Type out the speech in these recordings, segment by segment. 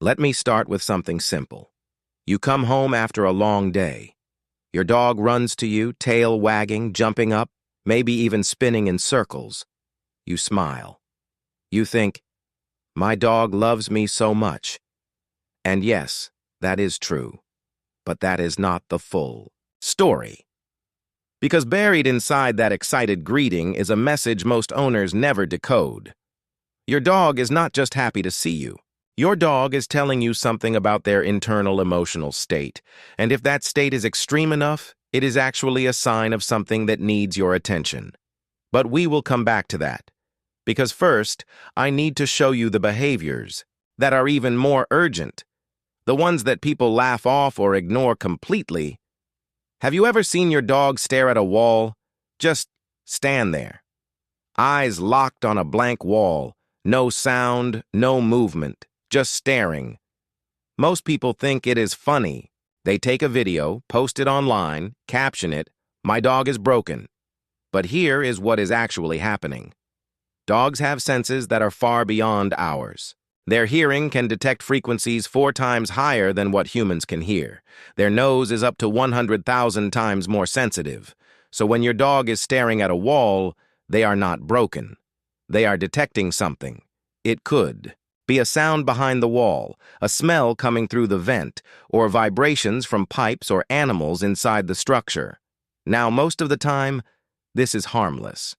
Let me start with something simple. You come home after a long day. Your dog runs to you, tail wagging, jumping up, maybe even spinning in circles. You smile. You think, my dog loves me so much. And yes, that is true. But that is not the full story. Because buried inside that excited greeting is a message most owners never decode. Your dog is not just happy to see you. Your dog is telling you something about their internal emotional state, and if that state is extreme enough, it is actually a sign of something that needs your attention. But we will come back to that, because first, I need to show you the behaviors that are even more urgent, the ones that people laugh off or ignore completely. Have you ever seen your dog stare at a wall? Just stand there. Eyes locked on a blank wall, no sound, no movement. Just staring. Most people think it is funny. They take a video, post it online, caption it, "My dog is broken." But here is what is actually happening. Dogs have senses that are far beyond ours. Their hearing can detect frequencies 4 times higher than what humans can hear. Their nose is up to 100,000 times more sensitive. So when your dog is staring at a wall, they are not broken. They are detecting something. It could be a sound behind the wall, a smell coming through the vent, or vibrations from pipes or animals inside the structure. Now, most of the time, this is harmless.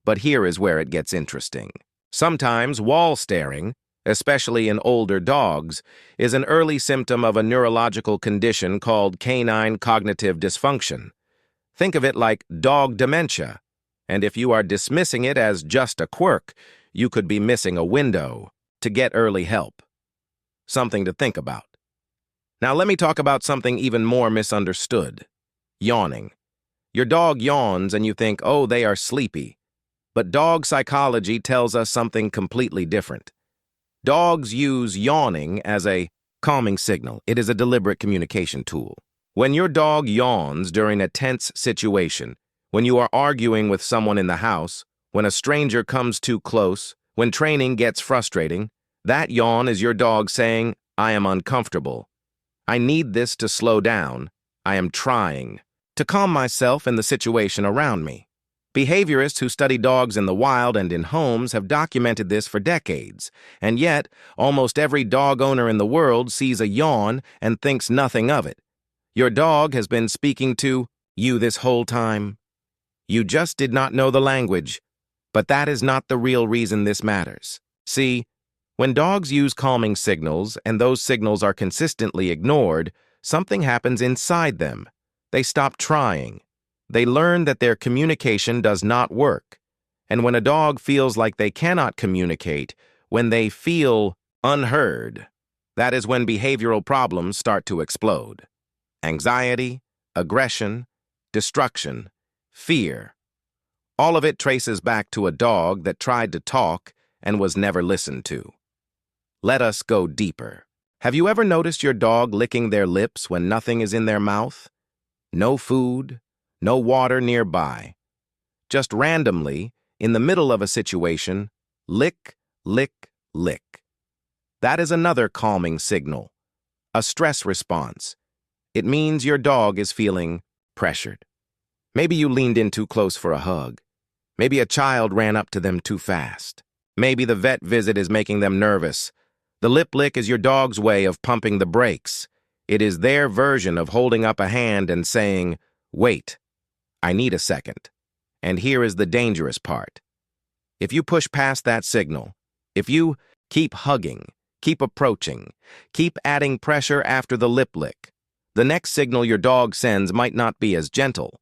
But here is where it gets interesting. Sometimes wall staring, especially in older dogs, is an early symptom of a neurological condition called canine cognitive dysfunction. Think of it like dog dementia, and if you are dismissing it as just a quirk, you could be missing a window to get early help. Something to think about. Now let me talk about something even more misunderstood. Yawning. Your dog yawns and you think, oh, they are sleepy. But dog psychology tells us something completely different. Dogs use yawning as a calming signal. It is a deliberate communication tool. When your dog yawns during a tense situation, when you are arguing with someone in the house, when a stranger comes too close, when training gets frustrating, that yawn is your dog saying, I am uncomfortable. I need this to slow down. I am trying to calm myself and the situation around me. Behaviorists who study dogs in the wild and in homes have documented this for decades, and yet almost every dog owner in the world sees a yawn and thinks nothing of it. Your dog has been speaking to you this whole time. You just did not know the language. But that is not the real reason this matters. See, when dogs use calming signals and those signals are consistently ignored, something happens inside them. They stop trying. They learn that their communication does not work. And when a dog feels like they cannot communicate, when they feel unheard, that is when behavioral problems start to explode. Anxiety, aggression, destruction, fear. All of it traces back to a dog that tried to talk and was never listened to. Let us go deeper. Have you ever noticed your dog licking their lips when nothing is in their mouth? No food, no water nearby. Just randomly, in the middle of a situation, lick, lick, lick. That is another calming signal, a stress response. It means your dog is feeling pressured. Maybe you leaned in too close for a hug. Maybe a child ran up to them too fast. Maybe the vet visit is making them nervous. The lip lick is your dog's way of pumping the brakes. It is their version of holding up a hand and saying, wait, I need a second. And here is the dangerous part. If you push past that signal, if you keep hugging, keep approaching, keep adding pressure after the lip lick, the next signal your dog sends might not be as gentle.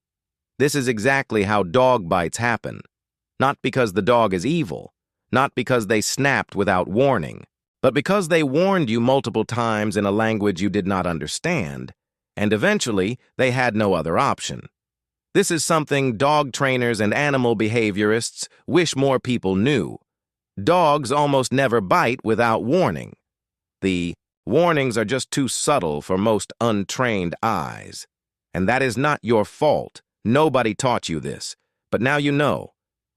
This is exactly how dog bites happen. Not because the dog is evil, not because they snapped without warning, but because they warned you multiple times in a language you did not understand, and eventually they had no other option. This is something dog trainers and animal behaviorists wish more people knew. Dogs almost never bite without warning. The warnings are just too subtle for most untrained eyes. And that is not your fault. Nobody taught you this, but now you know.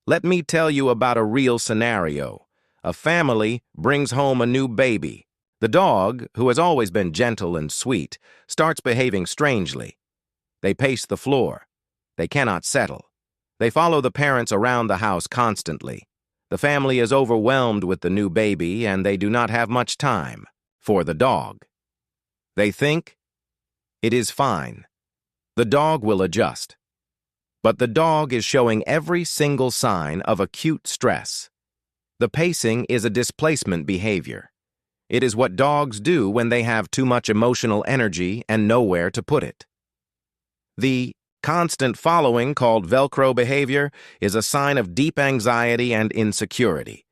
Let me tell you about a real scenario. A family brings home a new baby. The dog, who has always been gentle and sweet, starts behaving strangely. They pace the floor. They cannot settle. They follow the parents around the house constantly. The family is overwhelmed with the new baby, and they do not have much time for the dog. They think, it is fine. The dog will adjust. But the dog is showing every single sign of acute stress. The pacing is a displacement behavior. It is what dogs do when they have too much emotional energy and nowhere to put it. The constant following, called Velcro behavior, is a sign of deep anxiety and insecurity.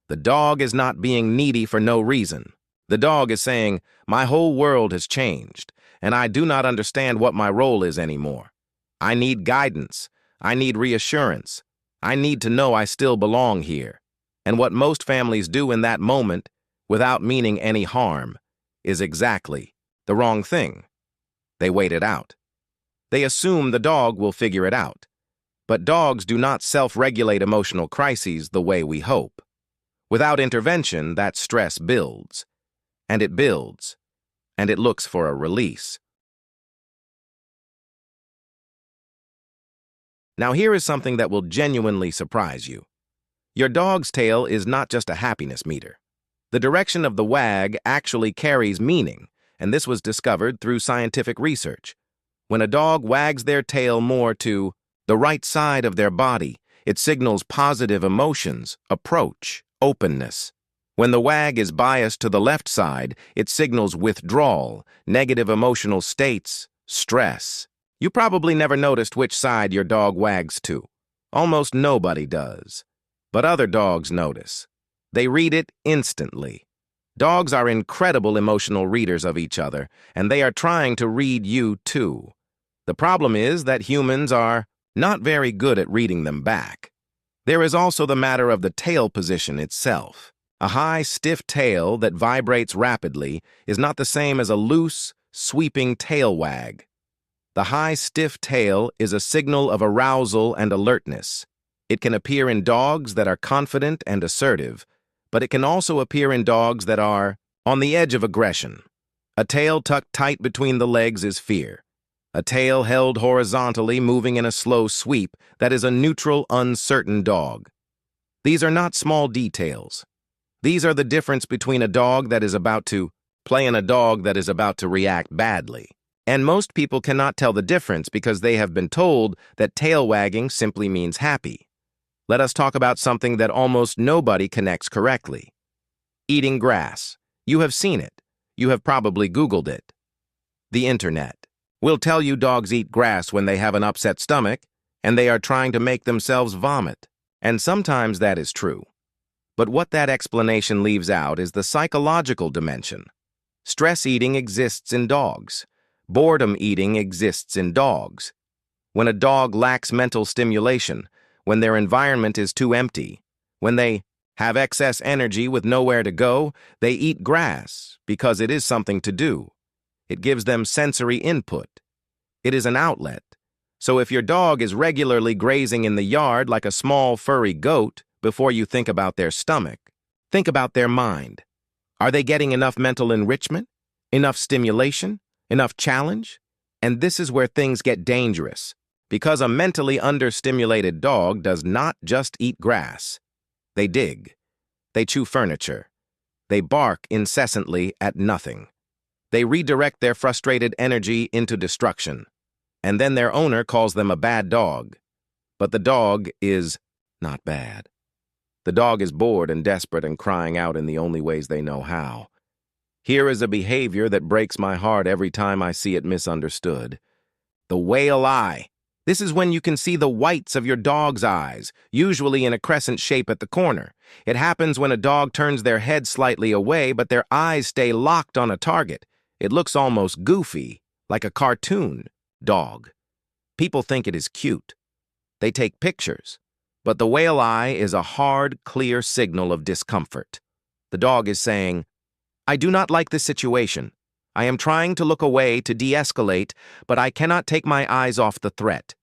The dog is not being needy for no reason. The dog is saying, my whole world has changed, and I do not understand what my role is anymore. I need guidance. I need reassurance. I need to know I still belong here. And what most families do in that moment, without meaning any harm, is exactly the wrong thing. They wait it out. They assume the dog will figure it out. But dogs do not self-regulate emotional crises the way we hope. Without intervention, that stress builds. And it builds. And it looks for a release. Now here is something that will genuinely surprise you. Your dog's tail is not just a happiness meter. The direction of the wag actually carries meaning, and this was discovered through scientific research. When a dog wags their tail more to the right side of their body, it signals positive emotions, approach, openness. When the wag is biased to the left side, it signals withdrawal, negative emotional states, stress. You probably never noticed which side your dog wags to. Almost nobody does. But other dogs notice. They read it instantly. Dogs are incredible emotional readers of each other, and they are trying to read you too. The problem is that humans are not very good at reading them back. There is also the matter of the tail position itself. A high, stiff tail that vibrates rapidly is not the same as a loose, sweeping tail wag. The high, stiff tail is a signal of arousal and alertness. It can appear in dogs that are confident and assertive, but it can also appear in dogs that are on the edge of aggression. A tail tucked tight between the legs is fear. A tail held horizontally, moving in a slow sweep, that is a neutral, uncertain dog. These are not small details. These are the difference between a dog that is about to play and a dog that is about to react badly. And most people cannot tell the difference because they have been told that tail wagging simply means happy. Let us talk about something that almost nobody connects correctly. Eating grass. You have seen it. You have probably Googled it. The internet will tell you dogs eat grass when they have an upset stomach and they are trying to make themselves vomit. And sometimes that is true. But what that explanation leaves out is the psychological dimension. Stress eating exists in dogs. Boredom eating exists in dogs. When a dog lacks mental stimulation, when their environment is too empty, when they have excess energy with nowhere to go, they eat grass because it is something to do. It gives them sensory input. It is an outlet. So if your dog is regularly grazing in the yard like a small furry goat, before you think about their stomach, think about their mind. Are they getting enough mental enrichment? Enough stimulation? Enough challenge? And this is where things get dangerous, because a mentally understimulated dog does not just eat grass. They dig. They chew furniture. They bark incessantly at nothing. They redirect their frustrated energy into destruction. And then their owner calls them a bad dog. But the dog is not bad. The dog is bored and desperate and crying out in the only ways they know how. Here is a behavior that breaks my heart every time I see it misunderstood. The whale eye. This is when you can see the whites of your dog's eyes, usually in a crescent shape at the corner. It happens when a dog turns their head slightly away, but their eyes stay locked on a target. It looks almost goofy, like a cartoon dog. People think it is cute. They take pictures. But the whale eye is a hard, clear signal of discomfort. The dog is saying, I do not like this situation. I am trying to look away to de-escalate, but I cannot take my eyes off the threat.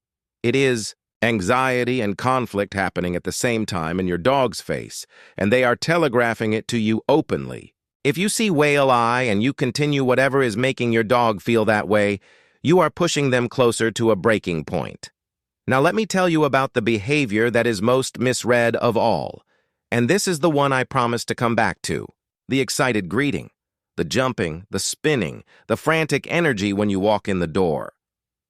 It is anxiety and conflict happening at the same time in your dog's face, and they are telegraphing it to you openly. If you see whale eye and you continue whatever is making your dog feel that way, you are pushing them closer to a breaking point. Now let me tell you about the behavior that is most misread of all. And this is the one I promised to come back to. The excited greeting, the jumping, the spinning, the frantic energy when you walk in the door.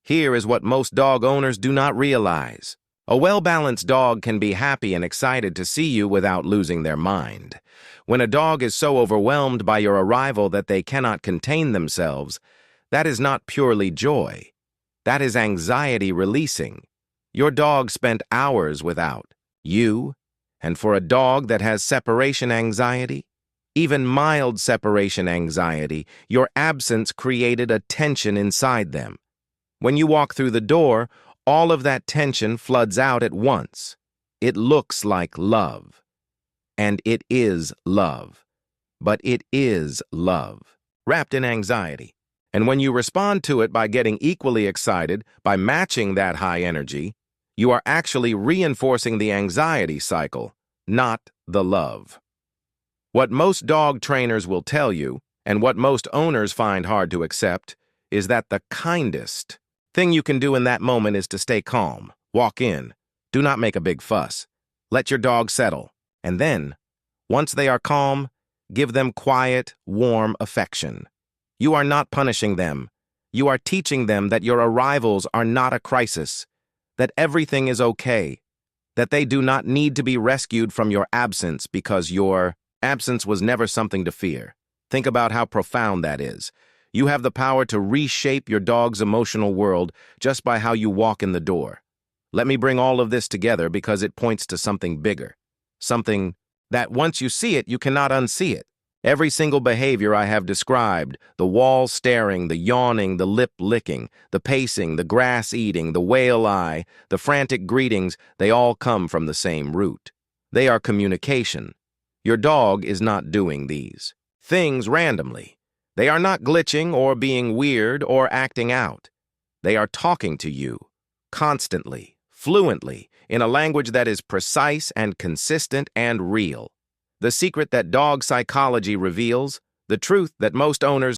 Here is what most dog owners do not realize. A well-balanced dog can be happy and excited to see you without losing their mind. When a dog is so overwhelmed by your arrival that they cannot contain themselves, that is not purely joy. That is anxiety releasing. Your dog spent hours without you, and for a dog that has separation anxiety, even mild separation anxiety, your absence created a tension inside them. When you walk through the door, all of that tension floods out at once. It looks like love. And it is love. But it is love, wrapped in anxiety. And when you respond to it by getting equally excited, by matching that high energy, you are actually reinforcing the anxiety cycle, not the love. What most dog trainers will tell you, and what most owners find hard to accept, is that the kindest thing you can do in that moment is to stay calm, walk in, do not make a big fuss, let your dog settle, and then, once they are calm, give them quiet, warm affection. You are not punishing them. You are teaching them that your arrivals are not a crisis, that everything is okay, that they do not need to be rescued from your absence because your absence was never something to fear. Think about how profound that is. You have the power to reshape your dog's emotional world just by how you walk in the door. Let me bring all of this together because it points to something bigger, something that once you see it, you cannot unsee it. Every single behavior I have described, the wall staring, the yawning, the lip licking, the pacing, the grass eating, the whale eye, the frantic greetings, they all come from the same root. They are communication. Your dog is not doing these things randomly. They are not glitching or being weird or acting out. They are talking to you, constantly, fluently, in a language that is precise and consistent and real. The secret that dog psychology reveals, the truth that most owners